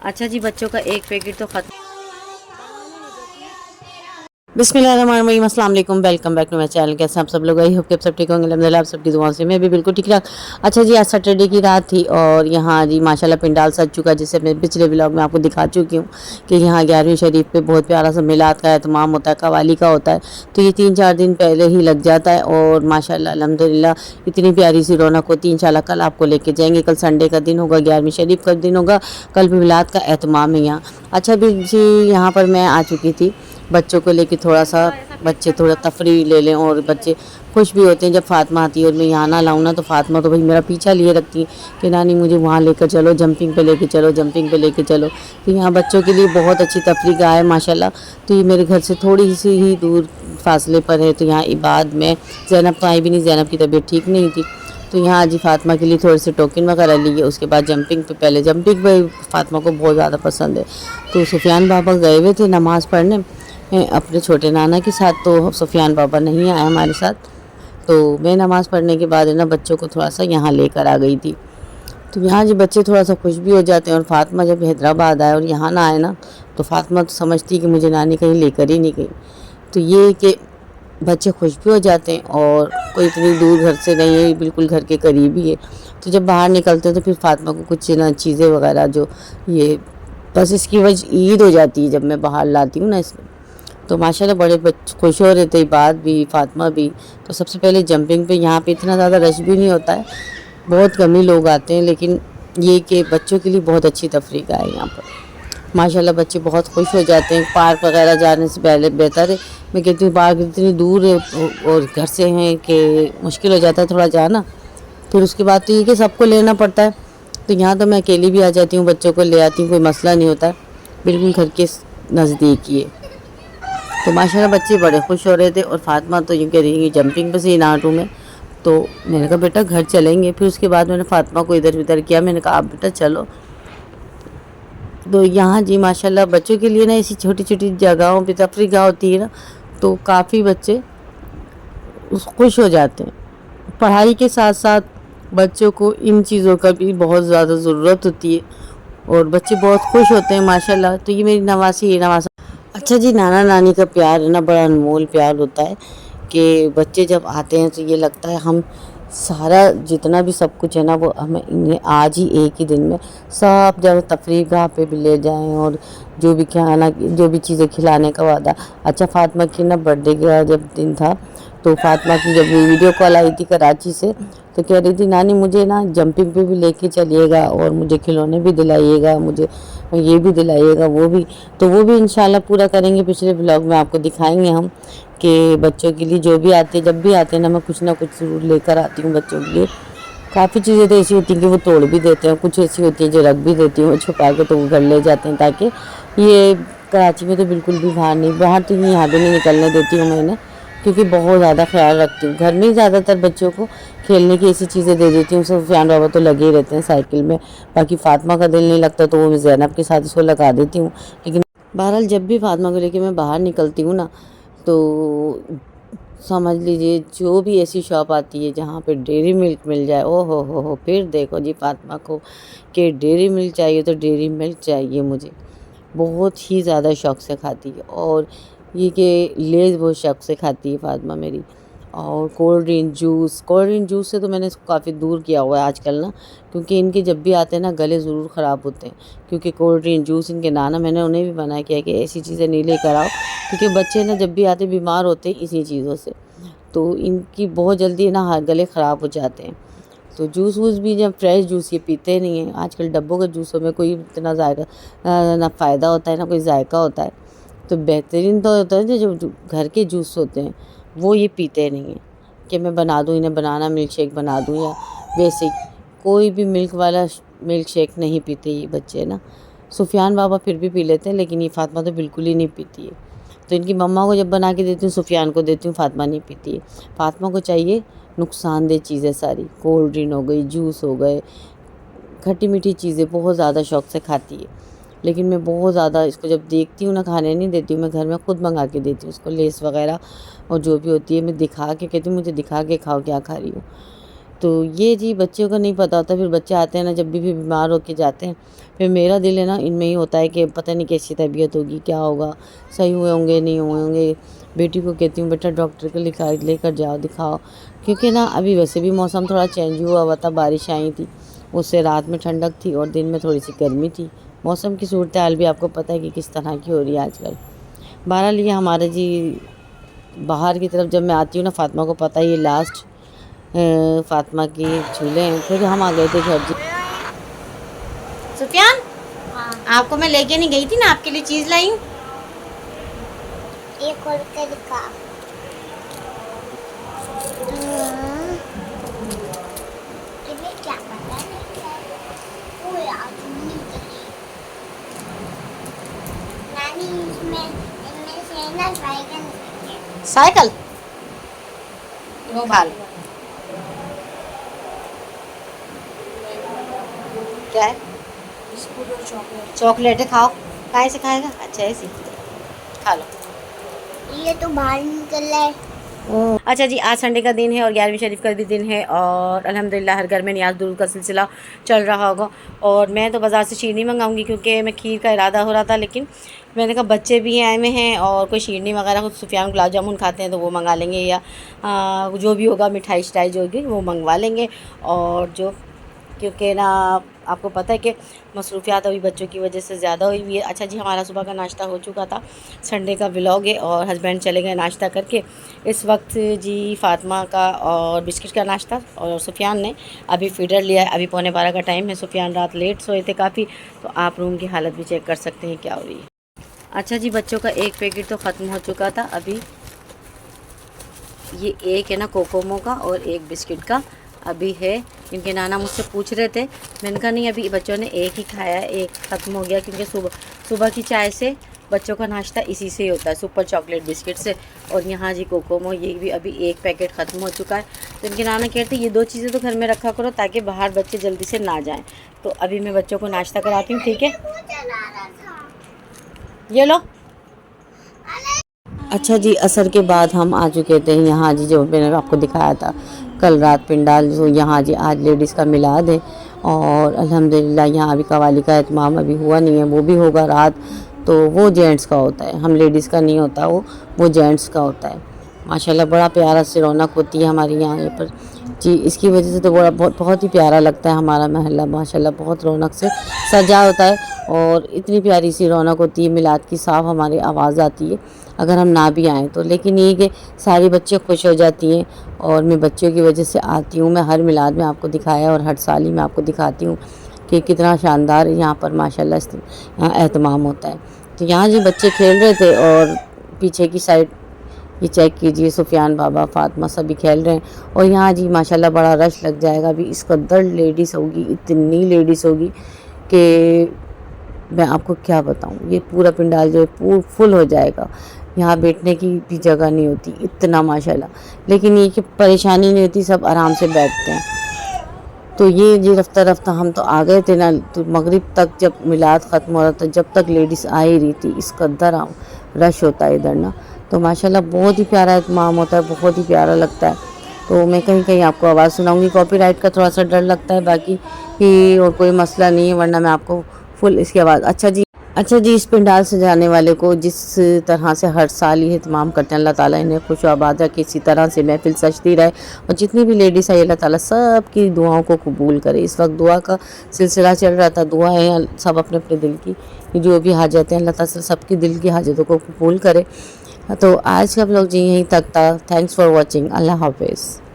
अच्छा जी, बच्चों का एक पैकेट तो ख़त्म। बिस्मिल्लाहिर्रहमानिर्रहीम, अस्सलाम वालेकुम, welcome back to my channel. कैसे आप सब लोग? आई होप कि आप सब ठीक होंगे। अल्हम्दुलिल्लाह आप सबकी दुआओं से मैं भी बिल्कुल ठीक ठाक। अच्छा जी, आज सैटरडे की रात थी और यहाँ जी माशाल्लाह पिंडाल सज चुका, जिसे मैं पिछले व्लॉग में आपको दिखा चुकी हूँ कि यहाँ 11वीं शरीफ पे बहुत प्यारा सा मिलाद का एहतमाम होता है, कवाली का होता है। तो ये 3-4 दिन पहले ही लग जाता है और माशाल्लाह अल्हम्दुलिल्लाह इतनी प्यारी सी रौनक होती है। इंशाल्लाह कल आपको लेके जाएंगे। कल संडे का दिन होगा, 11वीं शरीफ का दिन होगा, कल भी मिलाद का एहतमाम है यहाँ। अच्छा भी जी, यहाँ पर मैं आ चुकी थी बच्चों को लेके, थोड़ा सा बच्चे थोड़ा तफरी ले लें और बच्चे खुश भी होते हैं जब फातिमा आती है। और मैं यहाँ ना लाऊँ ना तो फातिमा तो भाई मेरा पीछा लिए रखती है कि नानी मुझे वहाँ लेकर चलो, जंपिंग पे लेके चलो, जंपिंग पे लेके चलो। तो यहाँ बच्चों के लिए बहुत अच्छी तफरी गाह है माशाल्लाह। तो ये मेरे घर से थोड़ी सी ही दूर फासले पर है। तो यहाँ इबाद में ज़ैनब तो आई भी नहीं, ज़ैनब की तबीयत ठीक नहीं थी। तो यहाँ जी फातिमा के लिए थोड़े से टोकन वगैरह लिए। उसके बाद जंपिंग पे, पहले जंपिंग पे फातिमा को बहुत ज़्यादा पसंद है। तो सुफियान बाबा गए हुए थे नमाज़ पढ़ने अपने छोटे नाना के साथ, तो सुफियान बाबा नहीं आए हमारे साथ। तो मैं नमाज़ पढ़ने के बाद है ना बच्चों को थोड़ा सा यहाँ लेकर आ गई थी। तो यहाँ जो बच्चे थोड़ा सा खुश भी हो जाते हैं। और फातिमा जब हैदराबाद आए और यहाँ ना आए ना तो फातिमा तो समझती कि मुझे नानी कहीं लेकर ही नहीं गई। तो ये कि बच्चे खुश भी हो जाते हैं और कोई इतनी दूर घर से नहीं है, बिल्कुल घर के करीब ही है। तो जब बाहर निकलते हैं तो फिर फातिमा को कुछ ना चीज़ें वगैरह जो ये, बस इसकी वजह ईद हो जाती है जब मैं बाहर लाती हूँ ना इसमें। तो माशाल्लाह बड़े खुश हो रहे थे, बात भी फातिमा भी। तो सबसे पहले जंपिंग पे, यहाँ पे इतना ज़्यादा रश भी नहीं होता है, बहुत कम ही लोग आते हैं, लेकिन ये कि बच्चों के लिए बहुत अच्छी तफरीक है यहाँ पर। माशाल्लाह बच्चे बहुत खुश हो जाते हैं। पार्क वगैरह जाने से पहले बेहतर है, मैं कहती हूँ पार्क इतनी दूर है और घर से हैं कि मुश्किल हो जाता है थोड़ा जाना। फिर उसके बाद तो ये कि सबको लेना पड़ता है। तो यहाँ तो मैं अकेली भी आ जाती हूँ, बच्चों को ले आती हूँ, कोई मसला नहीं होता, बिल्कुल घर के नज़दीक ही है। तो माशाल्लाह बच्चे बड़े खुश हो रहे थे और फातिमा तो यूँ कह रही है जंपिंग पे से ही ना हटूँ मैं। तो मैंने कहा बेटा घर चलेंगे। फिर उसके बाद मैंने फातिमा को इधर उधर किया, मैंने कहा आप बेटा चलो। तो यहाँ जी माशाल्लाह बच्चों के लिए ना ऐसी छोटी छोटी जगहों पे तफरीह गाह होती है ना, तो काफ़ी बच्चे खुश हो जाते हैं। पढ़ाई के साथ साथ बच्चों को इन चीज़ों का भी बहुत ज़्यादा ज़रूरत होती है और बच्चे बहुत खुश होते हैं माशाल्लाह। तो ये मेरी नवासी है, नवासा। अच्छा जी, नाना नानी का प्यार है ना, बड़ा अनमोल प्यार होता है कि बच्चे जब आते हैं तो ये लगता है हम सारा जितना भी सब कुछ है ना वो हमें इन्हें आज ही एक ही दिन में सब जगह तफरीह गाह पे भी ले जाएं और जो भी खाना, जो भी चीज़ें खिलाने का वादा। अच्छा फातिमा की ना बर्थडे का जब दिन था तो फातिमा की जब वीडियो कॉल आई थी कराची से, तो कह रही थी नानी मुझे ना जंपिंग पे भी लेके चलिएगा और मुझे खिलौने भी दिलाइएगा, मुझे ये भी दिलाइएगा, वो भी। तो वो भी इंशाल्लाह पूरा करेंगे। पिछले ब्लॉग में आपको दिखाएंगे हम कि बच्चों के लिए जो भी आते, जब भी आते हैं ना मैं कुछ ना कुछ ज़रूर लेकर आती हूँ बच्चों के लिए। काफ़ी चीज़ें तो ऐसी होती हैं कि वो तोड़ भी देते हैं, कुछ ऐसी होती हैं जो रख भी देती हैं वो छुपा के, तो वो घर ले जाते हैं। ताकि ये कराची में तो बिल्कुल भी बाहर तो यहाँ भी नहीं निकलने देती हूँ मैंने, क्योंकि बहुत ज़्यादा ख्याल रखती हूँ। घर में ही ज़्यादातर बच्चों को खेलने की ऐसी चीज़ें दे देती हूँ। सुफियान बाबा तो लगे ही रहते हैं साइकिल में, बाकी फातिमा का दिल नहीं लगता तो वो मैं ज़ैनब के साथ इसको लगा देती हूँ। लेकिन बहरहाल जब भी फातिमा को लेके मैं बाहर निकलती हूँ ना तो समझ लीजिए जो भी ऐसी शॉप आती है जहाँ पे डेयरी मिल्क मिल जाए, ओ हो, फिर देखो जी फातिमा को कि डेयरी मिल्क चाहिए तो डेयरी मिल्क चाहिए मुझे। बहुत ही ज़्यादा शौक़ से खाती है। और ये कि लेज़ बहुत शौक़ से खाती है फातिमा मेरी। और कोल्ड ड्रिंक जूस से तो मैंने इसको काफ़ी दूर किया हुआ है आजकल ना, क्योंकि इनके जब भी आते हैं ना गले ज़रूर ख़राब होते हैं। क्योंकि कोल्ड ड्रिंक जूस इनके नाना, मैंने उन्हें भी मना किया कि ऐसी चीज़ें नहीं लेकर आओ, क्योंकि बच्चे ना जब भी आते बीमार होते हैं इसी चीज़ों से। तो इनकी बहुत जल्दी ना गले ख़राब हो जाते हैं। तो जूस वूस भी जब फ्रेश जूस ये पीते नहीं हैं आजकल। डब्बों के जूसों में कोई इतना जायका ना फ़ायदा होता है ना कोई जायका होता है। तो बेहतरीन तो होता है जो घर के जूस होते हैं वो ये पीते नहीं हैं कि मैं बना दूँ इन्हें, बनाना मिल्क शेक बना दूँ या वैसे कोई भी मिल्क वाला मिल्क शेक नहीं पीते ये बच्चे ना। सुफियान बाबा फिर भी पी लेते हैं, लेकिन ये फातिमा तो बिल्कुल ही नहीं पीती है। तो इनकी मम्मा को जब बना के देती हूँ सुफियान को देती हूँ, फातिमा नहीं पीती है। फातिमा को चाहिए नुकसानदेह चीज़ें सारी, कोल्ड ड्रिंक हो गई, जूस हो गए, खट्टी मीठी चीज़ें बहुत ज़्यादा शौक़ से खाती है। लेकिन मैं बहुत ज़्यादा इसको जब देखती हूँ ना खाने नहीं देती हूँ, मैं घर में ख़ुद मंगा के देती हूँ उसको लेस वगैरह और जो भी होती है मैं दिखा के कहती हूँ मुझे दिखा के खाओ क्या खा रही हो। तो ये जी बच्चों को नहीं पता होता, फिर बच्चे आते हैं ना जब भी बीमार होके जाते हैं, फिर मेरा दिल है ना इनमें ही होता है कि पता नहीं कैसी तबीयत होगी, क्या होगा, सही हुए होंगे नहीं हुए होंगे। बेटी को कहती हूँ बेटा डॉक्टर को लिखा लेकर जाओ दिखाओ, क्योंकि ना अभी वैसे भी मौसम थोड़ा चेंज हुआ था, बारिश आई थी, उससे रात में ठंडक थी और दिन में थोड़ी सी गर्मी थी। मौसम की सूरत हाल भी आपको पता है कि किस तरह की हो रही है आजकल। बहरहाल ये हमारे जी बाहर की तरफ जब मैं आती हूँ ना, फातिमा को पता है ये लास्ट फातिमा की झूले हैं, फिर हम आ गए थे घर जी। सुफियान, हाँ, आपको मैं लेके नहीं गई थी ना, आपके लिए चीज़ लाई हूँ। ये खोल के दिखा। तुम्हें क्या पता है? वो याद नहीं करी। नानी इनमें से ना ड्रैगन है। साइकिल वो खा लो। क्या है? बिस्कुट और चॉकलेट। चॉकलेट है, खाओ। काहे से खाएगा? अच्छा ऐसी खा लो। ये तो बाहर निकल रहा है। अच्छा जी, आज संडे का दिन है और 11वीं शरीफ का भी दिन है और अल्हम्दुलिल्लाह हर घर में नियाज़ दुरूद का सिलसिला चल रहा होगा। और मैं तो बाज़ार से शीरनी मंगाऊंगी क्योंकि मैं खीर का इरादा हो रहा था, लेकिन मैंने कहा बच्चे भी आए हुए हैं और कोई शीरनी वगैरह, कुछ सुफियान गुलाब जामुन खाते हैं तो वो मंगा लेंगे, या जो भी होगा मिठाई शिठाई जो होगी वो मंगवा लेंगे। और जो क्योंकि ना आपको पता है कि मसरूफियात अभी बच्चों की वजह से ज़्यादा हुई हुई है। अच्छा जी, हमारा सुबह का नाश्ता हो चुका था, संडे का व्लॉग है और हस्बैंड चले गए नाश्ता करके। इस वक्त जी फातिमा का और बिस्किट का नाश्ता, और सुफियान ने अभी फीडर लिया है। अभी 11:15 का टाइम है, सुफियान रात लेट सोए थे काफ़ी, तो आप रूम की हालत भी चेक कर सकते हैं क्या हो रही है। अच्छा जी, बच्चों का एक पैकेट तो ख़त्म हो चुका था, अभी ये एक है ना कोकोमो का और एक बिस्किट का अभी है। इनके नाना मुझसे पूछ रहे थे, मैंने कहा नहीं अभी बच्चों ने एक ही खाया है, एक ख़त्म हो गया, क्योंकि सुबह की चाय से बच्चों का नाश्ता इसी से ही होता है, सुपर चॉकलेट बिस्किट से। और यहाँ जी कोकोमो, ये भी अभी एक पैकेट ख़त्म हो चुका है। तो इनके नाना कहते ये दो चीज़ें तो घर में रखा करो ताकि बाहर बच्चे जल्दी से ना जाएँ। तो अभी मैं बच्चों को नाश्ता कराती हूँ, ठीक है? ये लो। अच्छा जी, असर के बाद हम आ चुके थे यहाँ जी, जो मैंने आपको दिखाया था कल रात पिंडाल, जो यहाँ जी आज लेडीज़ का मिलाद है और अल्हम्दुलिल्लाह यहाँ अभी कवाली का इत्माम अभी हुआ नहीं है, वो भी होगा रात। तो वो जेंट्स का होता है, हम लेडीज़ का नहीं होता, वो जेंट्स का होता है। माशाल्लाह बड़ा प्यारा सी रौनक होती है हमारे यहाँ पर जी। इसकी वजह से तो बड़ा बहुत ही प्यारा लगता है हमारा महल्ला, माशाल्लाह बहुत रौनक से सजा होता है और इतनी प्यारी सी रौनक होती है। मिलाद की साफ हमारी आवाज़ आती है अगर हम ना भी आएँ तो, लेकिन ये कि सारी बच्चे खुश हो जाती हैं और मैं बच्चों की वजह से आती हूँ। मैं हर मिलाद में आपको दिखाया और हर साल ही मैं आपको दिखाती हूँ कि कितना शानदार यहाँ पर माशाल्लाह यहाँ एहतमाम होता है। तो यहाँ जो बच्चे खेल रहे थे और पीछे की साइड ये चेक कीजिए, सुफियान बाबा फातिमा सभी खेल रहे हैं। और यहाँ जी माशाल्लाह बड़ा रश लग जाएगा, अभी इस कदर लेडीज़ होगी, इतनी लेडीज़ होगी कि मैं आपको क्या बताऊँ। ये पूरा पिंडाल जो है फुल हो जाएगा, यहाँ बैठने की भी जगह नहीं होती इतना माशाल्लाह। लेकिन ये कि परेशानी नहीं होती, सब आराम से बैठते हैं। तो ये जी रफ्ता रफ्ता हम तो आ गए थे ना, तो मगरिब तक जब मिलाद ख़त्म हो रहा था, जब तक लेडीज़ आ ही रही थी, इस कदर रश होता है इधर ना। तो माशाल्लाह बहुत ही प्यारा इत्माम होता है, बहुत ही प्यारा लगता है। तो मैं कहीं कहीं आपको आवाज़ सुनाऊंगी, कॉपीराइट का थोड़ा सा डर लगता है, बाकी ही और कोई मसला नहीं है, वरना मैं आपको फुल इसकी आवाज़। अच्छा जी, इस पंडाल सजाने वाले को जिस तरह से हर साल ये इत्माम करते हैं, अल्लाह ताला इन्हें खुश आबाद रखे, इसी तरह से महफिल सजती रहे और जितनी भी लेडीज़ है अल्लाह ताला सब की दुआओं को कबूल करे। इस वक्त दुआ का सिलसिला चल रहा था, दुआएं सब अपने अपने दिल की जो भी हाजत हैं अल्लाह ताला सबकी दिल की हाजतों को कबूल करे। तो आज का व्लॉग जी यहीं तक था। Thanks for watching. अल्लाह हाफिज़।